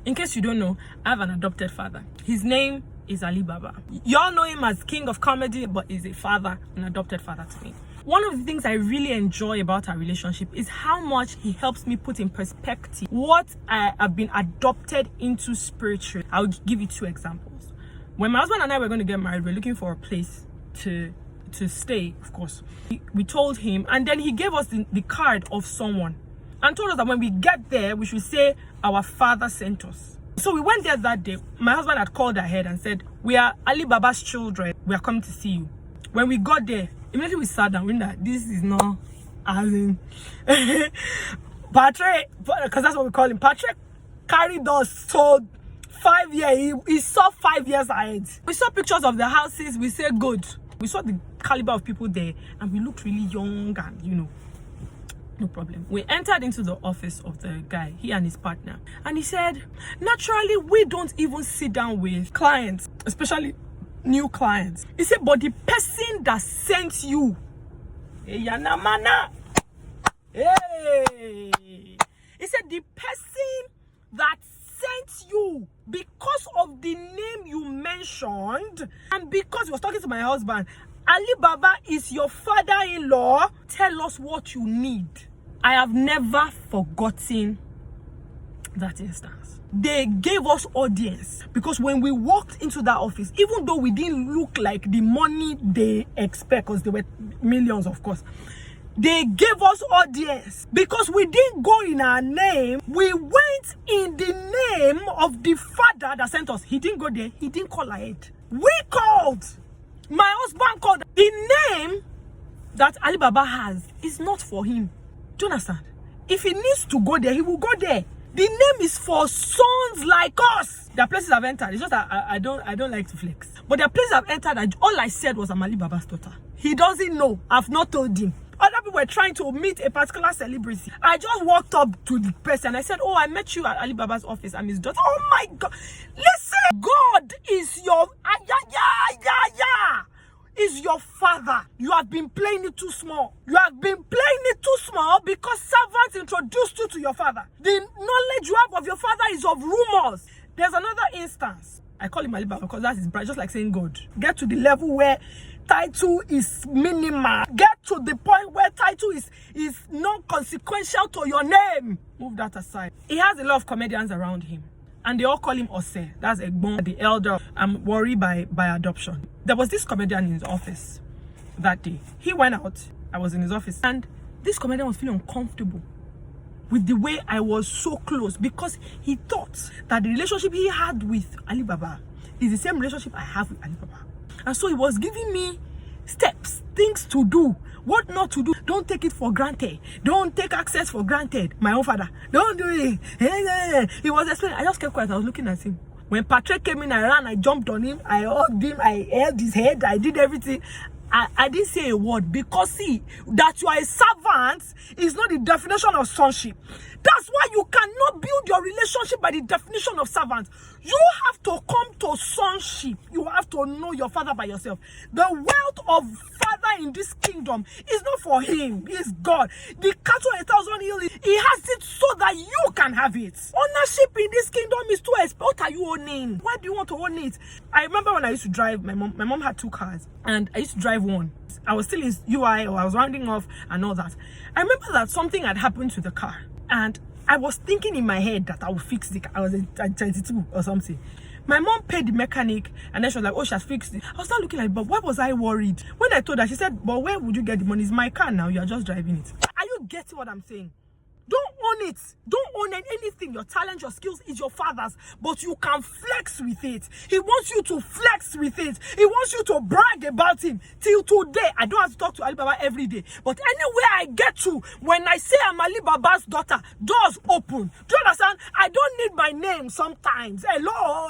In case you don't know, I have an adopted father. His name is Alibaba. Y'all know him as king of comedy, but he's a father, an adopted father to me. One of the things I really enjoy about our relationship is how much he helps me put in perspective what I have been adopted into spiritually. I'll give you 2 examples. When my husband and I were going to get married, we were looking for a place to stay, of course. We told him, and then he gave us the card of someone and told us that when we get there, we should say our father sent us. So we went there that day. My husband had called ahead and said, we are Alibaba's children. We are coming to see you. When we got there, immediately we sat down. We knew that this is not as in Patre, because that's what we call him. Patre carried us so 5 years. He saw 5 years ahead. We saw pictures of the houses. We said good. We saw the caliber of people there, and we looked really young and no problem. We entered into the office of the guy, he and his partner, and he said, naturally, we don't even sit down with clients, especially new clients. He said, but the person that sent you, he said, the person that sent you, because of the name you mentioned, and because he was talking to my husband, Alibaba is your father-in-law, tell us what you need. I have never forgotten that instance. They gave us audience because when we walked into that office, even though we didn't look like the money they expect, because there were millions, of course, they gave us audience because we didn't go in our name. We went in the name of the father that sent us. He didn't go there. He didn't call ahead. We called. My husband called. The name that Alibaba has is not for him. Do you understand? If he needs to go there, he will go there. The name is for sons like us. There are places I've entered. It's just that I don't like to flex. But there are places I've entered that all I said was I'm Alibaba's daughter. He doesn't know. I've not told him. Other people were trying to meet a particular celebrity. I just walked up to the person. I said, oh, I met you at Alibaba's office. I'm his daughter. Oh my God. Listen, God is your is your father. You have been playing it too small. You have been playing it too small because servants introduced you to your father. The knowledge you have of your father is of rumors. There's another instance. I call him Alibaba because that's his brother, just like saying God. Get to the level where title is minimal. Get to the point where title is non-consequential to your name. Move that aside. He has a lot of comedians around him. And they all call him Ose. That's Egbon, the elder. I'm worried by adoption. There was this comedian in his office that day. He went out. I was in his office. And this comedian was feeling uncomfortable with the way I was so close because he thought that the relationship he had with Alibaba is the same relationship I have with Alibaba. And so he was giving me steps, things to do, what not to do. Don't take it for granted. Don't take access for granted. My own father. Don't do it. He was explaining. I just kept quiet. I was looking at him. When Patre came in, I ran. I jumped on him. I hugged him. I held his head. I did everything. I didn't say a word because see, that you are a servant is not the definition of sonship. That's why you cannot build your relationship by the definition of servant. You have to come to sonship. You have to know your father by yourself. The wealth of father in this kingdom is not for him. It's God. The cattle 1,000 hills, he has it so that you can have it. Ownership in this kingdom is too expensive. What are you owning? Why do you want to own it? I remember when I used to drive, my mom had 2 cars and I used to drive one. I was still in UI or I was rounding off and all that. I remember that something had happened to the car. And I was thinking in my head that I would fix the car. I was at 22 or something. My mom paid the mechanic and then she was like, oh, she has fixed it. I was not looking at it, but why was I worried? When I told her, she said, but where would you get the money? It's my car now. You are just driving it. Are you getting what I'm saying? Don't own it. Don't own anything. Your talent, your skills is your father's, but you can flex with it. He wants you to flex with it. He wants you to brag about him. Till today, I don't have to talk to Alibaba every day, but anywhere I get to, when I say I'm Alibaba's daughter, doors open. Do you understand? I don't need my name sometimes. Hello.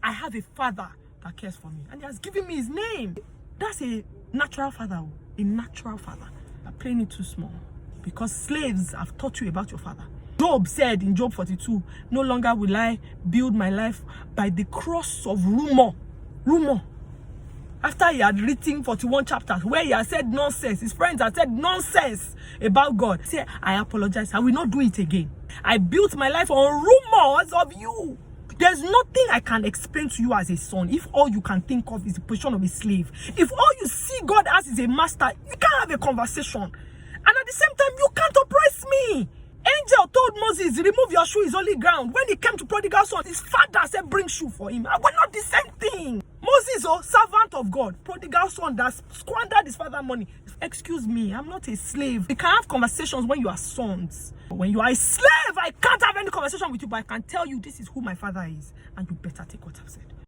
I have a father that cares for me, and he has given me his name. That's a natural father. A natural father. I'm playing it too small. Because slaves have taught you about your father. Job said in Job 42, no longer will I build my life by the cross of rumor. After he had written 41 chapters where he had said nonsense, his friends had said nonsense about God. He said, I apologize. I will not do it again. I built my life on rumors of you. There's nothing I can explain to you as a son if all you can think of is the position of a slave. If all you see God as is a master, you can't have a conversation. And at the same time, you can't oppress me. Angel told Moses, remove your shoe, is only ground. When he came to prodigal son, his father said, bring shoe for him. And we're not the same thing. Moses, servant of God. Prodigal son that squandered his father's money. Excuse me, I'm not a slave. We can have conversations when you are sons. But when you are a slave, I can't have any conversation with you, but I can tell you this is who my father is. And you better take what I've said.